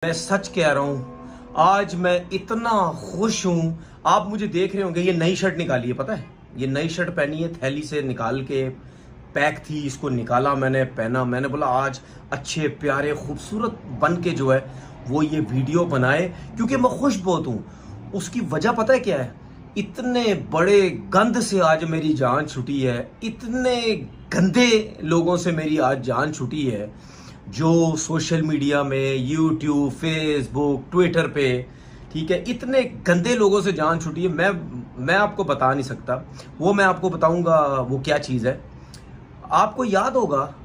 मैं सच कह रहा हूं, आज मैं इतना खुश हूं। आप मुझे देख रहे होंगे, ये नई शर्ट निकाली है, पता है? ये नई शर्ट पहनी है, थैली से निकाल के पैक थी, इसको निकाला मैंने, पहना। मैंने बोला आज अच्छे प्यारे खूबसूरत बन के जो है वो ये वीडियो बनाए, क्योंकि मैं खुश बहुत हूं। उसकी वजह पता है क्या है? इतने बड़े गंद से आज मेरी जान छुटी है, इतने गंदे लोगों से मेरी आज जान छुटी है, जो सोशल मीडिया में, यूट्यूब, फेसबुक, ट्विटर पे, ठीक है, इतने गंदे लोगों से जान छुटी है। मैं आपको बता नहीं सकता। वो मैं आपको बताऊंगा वो क्या चीज़ है। आपको याद होगा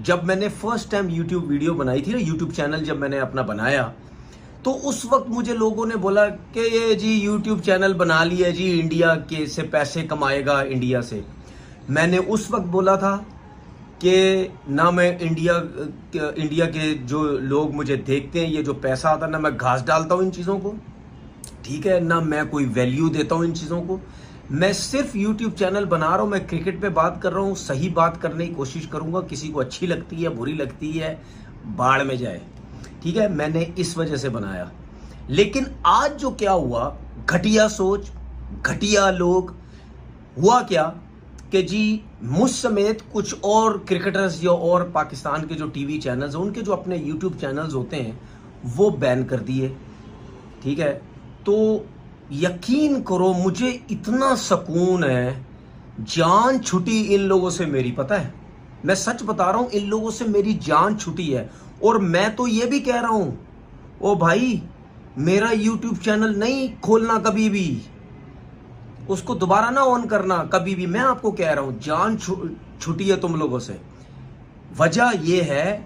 जब मैंने फर्स्ट टाइम यूट्यूब वीडियो बनाई थी ना, यूट्यूब चैनल जब मैंने अपना बनाया, तो उस वक्त मुझे लोगों ने बोला कि ये जी यूट्यूब चैनल बना लिया जी, इंडिया के से पैसे कमाएगा इंडिया से। मैंने उस वक्त बोला था कि ना मैं इंडिया के जो लोग मुझे देखते हैं, ये जो पैसा आता है ना, मैं घास डालता हूँ इन चीज़ों को, ठीक है ना, मैं कोई वैल्यू देता हूँ इन चीज़ों को। मैं सिर्फ यूट्यूब चैनल बना रहा हूँ, मैं क्रिकेट पे बात कर रहा हूँ, सही बात करने की कोशिश करूंगा। किसी को अच्छी लगती है, बुरी लगती है, बाढ़ में जाए, ठीक है। मैंने इस वजह से बनाया। लेकिन आज जो क्या हुआ, घटिया सोच, घटिया लोग, हुआ क्या कि जी मुझ समेत कुछ और क्रिकेटर्स या और पाकिस्तान के जो टीवी चैनल्स हैं, उनके जो अपने यूट्यूब चैनल्स होते हैं वो बैन कर दिए, ठीक है। तो यकीन करो, मुझे इतना सुकून है, जान छुटी इन लोगों से मेरी, पता है, मैं सच बता रहा हूं, इन लोगों से मेरी जान छुटी है। और मैं तो ये भी कह रहा हूं, ओ भाई, मेरा यूट्यूब चैनल नहीं खोलना कभी भी, उसको दोबारा ना ऑन करना कभी भी। मैं आपको कह रहा हूं, जान छुटी है तुम लोगों से। वजह यह है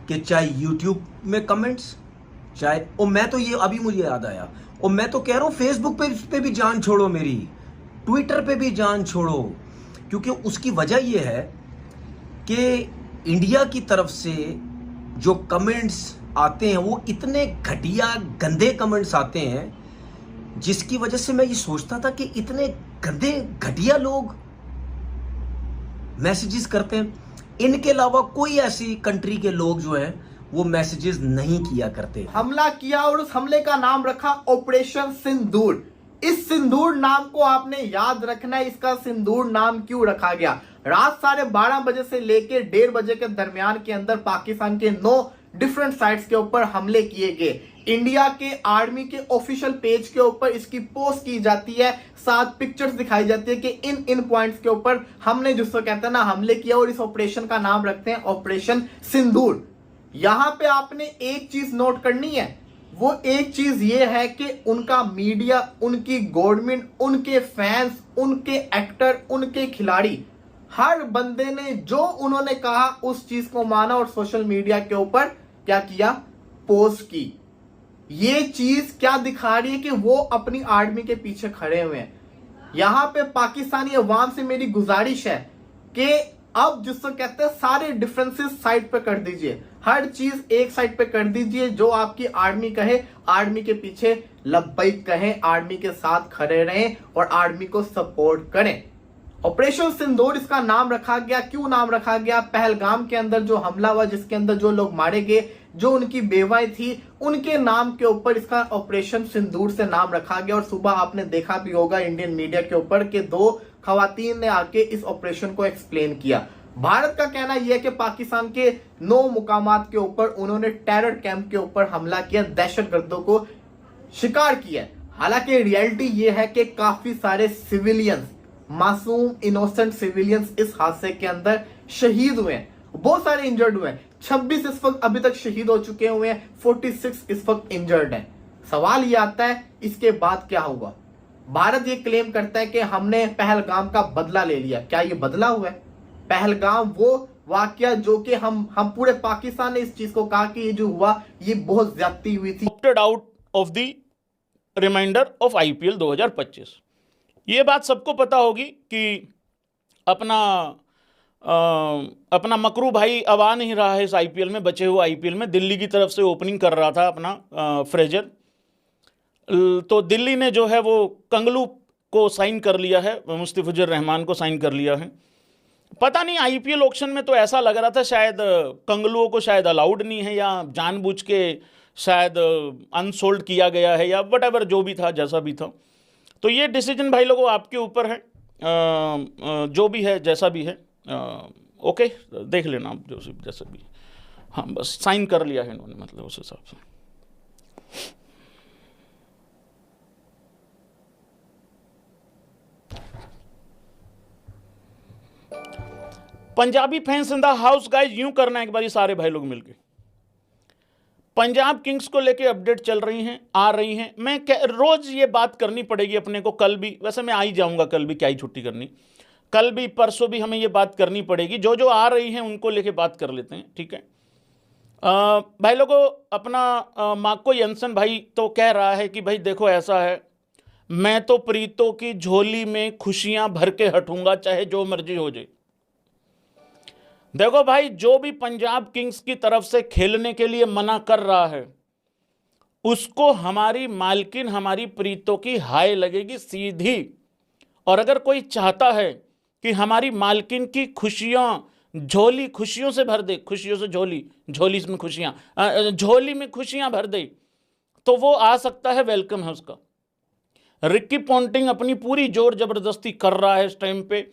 कि चाहे यूट्यूब में कमेंट्स, चाहे, और मैं तो ये अभी मुझे याद आया, और मैं तो कह रहा हूं फेसबुक पे भी जान छोड़ो मेरी, ट्विटर पे भी जान छोड़ो। क्योंकि उसकी वजह यह है कि इंडिया की तरफ से जो कमेंट्स आते हैं वो इतने घटिया गंदे कमेंट्स आते हैं, जिसकी वजह से मैं ये सोचता था कि इतने गंदे घटिया लोग मैसेजेस करते हैं, इनके अलावा कोई ऐसी कंट्री के लोग जो हैं वो मैसेजेस नहीं किया करते। हमला किया और उस हमले का नाम रखा ऑपरेशन सिंदूर। इस सिंदूर नाम को आपने याद रखना है। इसका सिंदूर नाम क्यों रखा गया? रात 12:30 बजे से लेकर 1:30 बजे के दरमियान के अंदर पाकिस्तान के 9 डिफरेंट साइट्स के ऊपर हमले किए गए। इंडिया के आर्मी के ऑफिशियल पेज के ऊपर इसकी पोस्ट की जाती है, साथ पिक्चर्स दिखाई जाती है कि इन पॉइंट्स के ऊपर हमने, जिसको कहते हैं ना, हमले किया, और इस ऑपरेशन का नाम रखते हैं ऑपरेशन सिंदूर। यहां पे आपने एक चीज नोट करनी है, वो एक चीज ये है कि उनका मीडिया, उनकी गवर्नमेंट, उनके फैंस, उनके एक्टर, उनके खिलाड़ी, हर बंदे ने जो उन्होंने कहा उस चीज को माना और सोशल मीडिया के ऊपर क्या किया, पोस्ट की। ये चीज क्या दिखा रही है कि वो अपनी आर्मी के पीछे खड़े हुए हैं। यहां पे पाकिस्तानी अवाम से मेरी गुजारिश है कि अब जिसको कहते हैं सारे डिफरेंसेस साइड पे कर दीजिए, हर चीज एक साइड पे कर दीजिए। जो आपकी आर्मी कहे, आर्मी के पीछे लब्बैक कहें, आर्मी के साथ खड़े रहें और आर्मी को सपोर्ट करें। ऑपरेशन सिंदूर इसका नाम रखा गया। क्यों नाम रखा गया? पहलगाम के अंदर जो हमला हुआ, जिसके अंदर जो लोग मारे गए, जो उनकी बेवाएं थी, उनके नाम के ऊपर इसका ऑपरेशन सिंदूर से नाम रखा गया। और सुबह आपने देखा भी होगा इंडियन मीडिया के ऊपर कि 2 खवातीन ने आके इस ऑपरेशन को एक्सप्लेन किया। भारत का कहना यह है कि पाकिस्तान के 9 मुकामात के ऊपर उन्होंने टेरर कैंप के ऊपर हमला किया, दहशतगर्दों को शिकार किया। हालांकि रियलिटी यह है कि काफी सारे सिविलियंस, मासूम इनोसेंट सिविलियंस इस हादसे के अंदर शहीद हुए हैं, बहुत सारे इंजर्ड हुए हैं। 26 इस वक्त अभी तक शहीद हो चुके हुए हैं, 46 इस वक्त इंजर्ड हैं। सवाल ये आता है, इसके बाद क्या हुआ? भारत ये क्लेम करता है कि हमने पहलगाम का बदला ले लिया। क्या ये बदला हुआ है? पहलगाम वो वाकया जो कि हम पूरे पाकिस्तान ने इस चीज को कहा कि ये जो हुआ ये बहुत ज्यादती हुई थी। Opted out of the remainder of IPL 2025। ये बात सबको पता होगी कि अपना मकरू भाई अब आ नहीं रहा है इस आईपीएल में, बचे हुए आईपीएल में। दिल्ली की तरफ से ओपनिंग कर रहा था अपना फ्रेजर, तो दिल्ली ने जो है वो कंगलू को साइन कर लिया है, मुस्तफिजुर रहमान को साइन कर लिया है। पता नहीं, आईपीएल ऑक्शन में तो ऐसा लग रहा था शायद कंगलुओं को शायद अलाउड नहीं है, या जानबूझ के शायद अनसोल्ड किया गया है या वट जो भी था, जैसा भी था। तो ये डिसीजन भाई लोगों आपके ऊपर है, जो भी है जैसा भी है। ओके, देख लेना आप जो जैसा भी। हाँ, बस साइन कर लिया है इन्होंने, मतलब उस हिसाब से। Punjabi fans in the house guys, यूं करना है एक बार सारे भाई लोग मिलके। पंजाब किंग्स को लेके अपडेट चल रही हैं, आ रही हैं। मैं रोज ये बात करनी पड़ेगी अपने को, कल भी वैसे मैं आ ही जाऊंगा, कल भी क्या ही छुट्टी करनी, कल भी परसों भी हमें ये बात करनी पड़ेगी। जो जो आ रही हैं उनको लेके बात कर लेते हैं, ठीक है। भाई लोगों, अपना मार्को यंसन भाई तो कह रहा है कि भाई देखो ऐसा है, मैं तो प्रीतों की झोली में खुशियां भर के हटूंगा चाहे जो मर्जी हो जाए। देखो भाई, जो भी पंजाब किंग्स की तरफ से खेलने के लिए मना कर रहा है उसको हमारी मालकिन, हमारी प्रीतों की हाय लगेगी सीधी। और अगर कोई चाहता है कि हमारी मालकिन की खुशियां झोली खुशियों से भर दे, खुशियों से झोली, झोली में खुशियां, झोली में खुशियां भर दे, तो वो आ सकता है, वेलकम है उसका। रिकी पॉन्टिंग अपनी पूरी जोर जबरदस्ती कर रहा है इस टाइम पे।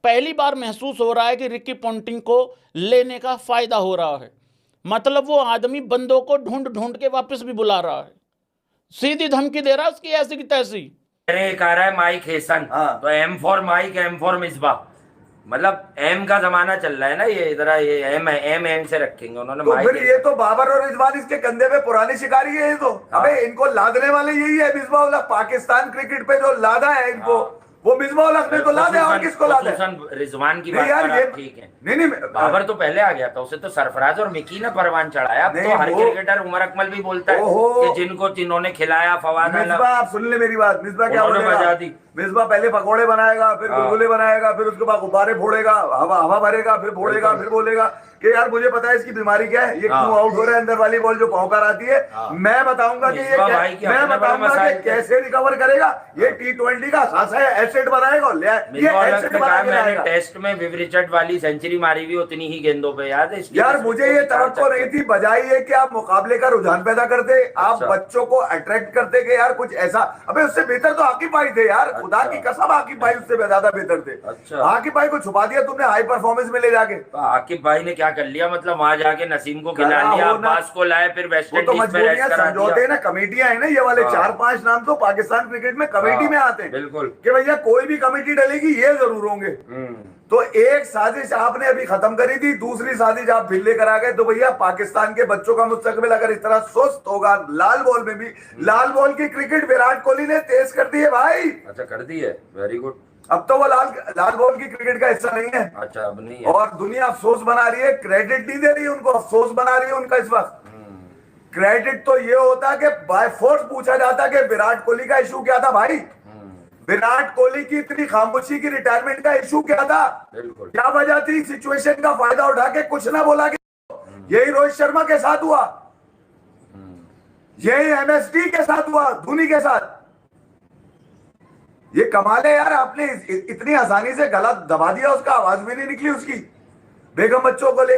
पहली बार महसूस हो रहा है कि रिकी पॉन्टिंग को लेने का फायदा हो रहा है। मतलब वो आदमी बंदों को ढूंढ ढूंढ के वापस भी बुला रहा है, सीधी धमकी दे रहा है उसकी ऐसी की तैसी। एक आ रहा है माइक हेसन, तो M for Mike, M for Misbah, मतलब एम का जमाना चल रहा है ना, ये इधर ये एम से रखेंगे उन्होंने। तो फिर ये तो बाबर और रिजवान इसके कंधे पे पुरानी शिकारी है ये तो। अबे इनको लादने वाले यही है, मिसबा उल हक। पाकिस्तान क्रिकेट पे जो लादा है इनको, वो मिसबा उल हक ने तो लादे, और किसको लादे? रिजवान की नहीं बात यार, ये ठीक है। नहीं बाबर तो पहले आ गया था, उसे तो सरफराज और मिकी ने परवान चढ़ाया। अब तो हर क्रिकेटर उमर अकमल भी बोलता है कि जिनको जिन्होंने खिलाया फवाद। मिसबा, आप सुन ले मेरी बात, मिसबा क्या बोलेगा? मिसबा पहले पकौड़े बनाएगा, फिर गुलगुले बनाएगा, फिर उसके बाद गुब्बारे फोड़ेगा, हवा भरेगा, फिर फोड़ेगा, फिर बोलेगा कि यार मुझे पता है इसकी बीमारी क्या है, ये क्यों आउट हो रहा है, अंदर वाली बॉल जो पहुंकर आती है। मैं बताऊंगा कि ये मैं बताऊंगा कि कैसे रिकवर करेगा। ये T20 का खासा एसेट बनाएगा। मैंने टेस्ट में विव रिचर्ड वाली सेंचुरी मारी हुई उतनी ही गेंदों पे, याद है यार? मुझे ये तवक्को नहीं थी, बजाय ये कि आप मुकाबले का रुझान पैदा करते, आप बच्चों को अट्रैक्ट करते कि यार कुछ ऐसा। अबे उससे बेहतर तो आकिब भाई थे यार, खुदा की कसम, आकिब भाई उससे ज्यादा बेहतर थे। अच्छा, आकिब भाई को छुपा दिया तुमने हाई परफॉर्मेंस में ले जाके। आकिब भाई ने क्या कर लिया, मतलब वहां जाके नसीम को खिला लिया, अब्बास को लाए, फिर वेस्ट इंडीज पे रेस्ट करा दिया। समझौते ना, कमेटियां है ना ये वाले 4-5 नाम तो पाकिस्तान क्रिकेट में कमेटी में आते हैं। बिल्कुल, कि भैया कोई भी कमेटी डलेगी ये जरूर होंगे। तो एक साजिश आपने अभी खत्म करी थी, दूसरी साजिश आप फिर लेकर आ गए। तो भैया पाकिस्तान के बच्चों का मुस्तकबिल अगर इस तरह सुस्त होगा, लाल बॉल में भी, लाल बॉल की क्रिकेट विराट कोहली ने तेज कर दी है भाई। अच्छा, कर दी है, वेरी गुड। अब तो वो लाल बॉल की क्रिकेट का हिस्सा नहीं है। अच्छा, अब नहीं है। और दुनिया अफसोस बना रही है, क्रेडिट नहीं दे रही उनको, अफसोस बना रही है उनका इस वक्त। क्रेडिट तो ये होता कि बाय फोर्स पूछा जाता कि विराट कोहली का इशू क्या था भाई। विराट कोहली की इतनी खामोशी की रिटायरमेंट का इशू क्या था, क्या वजह थी? सिचुएशन का फायदा उठा के कुछ ना बोला कि यही रोहित शर्मा के साथ हुआ, यही MSD के साथ हुआ, धोनी के साथ। ये कमाल है यार, आपने इतनी आसानी से गला दबा दिया उसका, आवाज भी नहीं निकली उसकी। बेगम बच्चों को लेकर